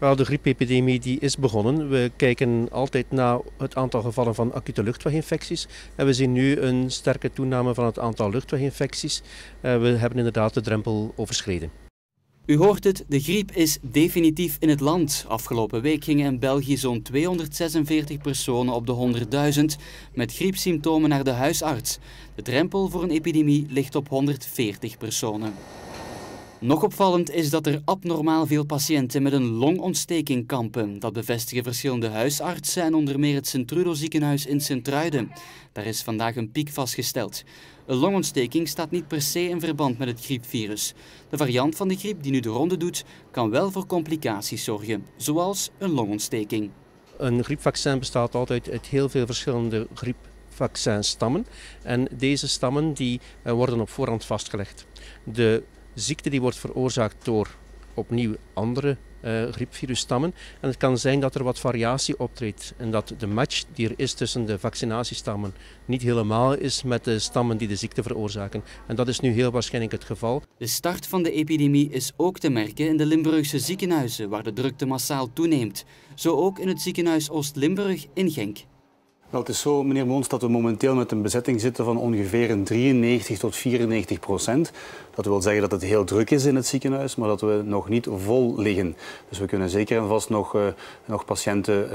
Wel, de griepepidemie die is begonnen. We kijken altijd naar het aantal gevallen van acute luchtweginfecties. En we zien nu een sterke toename van het aantal luchtweginfecties. We hebben inderdaad de drempel overschreden. U hoort het, de griep is definitief in het land. Afgelopen week gingen in België zo'n 246 personen op de 100.000 met griepsymptomen naar de huisarts. De drempel voor een epidemie ligt op 140 personen. Nog opvallend is dat er abnormaal veel patiënten met een longontsteking kampen. Dat bevestigen verschillende huisartsen en onder meer het Sint-Trudo ziekenhuis in Sint-Truiden. Daar is vandaag een piek vastgesteld. Een longontsteking staat niet per se in verband met het griepvirus. De variant van de griep die nu de ronde doet, kan wel voor complicaties zorgen, zoals een longontsteking. Een griepvaccin bestaat altijd uit heel veel verschillende griepvaccinstammen. En deze stammen die worden op voorhand vastgelegd. De ziekte die wordt veroorzaakt door opnieuw andere griepvirusstammen. En het kan zijn dat er wat variatie optreedt en dat de match die er is tussen de vaccinatiestammen niet helemaal is met de stammen die de ziekte veroorzaken. En dat is nu heel waarschijnlijk het geval. De start van de epidemie is ook te merken in de Limburgse ziekenhuizen, waar de drukte massaal toeneemt. Zo ook in het ziekenhuis Oost-Limburg in Genk. Wel, het is zo, meneer Moons, dat we momenteel met een bezetting zitten van ongeveer 93 tot 94%. Dat wil zeggen dat het heel druk is in het ziekenhuis, maar dat we nog niet vol liggen. Dus we kunnen zeker en vast nog patiënten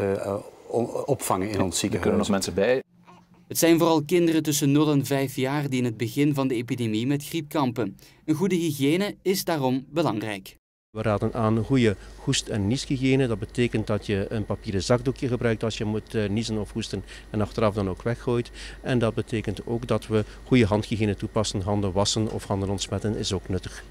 opvangen in ons ziekenhuis. Er kunnen nog mensen bij. Het zijn vooral kinderen tussen 0 en 5 jaar die in het begin van de epidemie met griep kampen. Een goede hygiëne is daarom belangrijk. We raden aan goede hoest- en nieshygiëne. Dat betekent dat je een papieren zakdoekje gebruikt als je moet niezen of hoesten en achteraf dan ook weggooit. En dat betekent ook dat we goede handhygiëne toepassen. Handen wassen of handen ontsmetten is ook nuttig.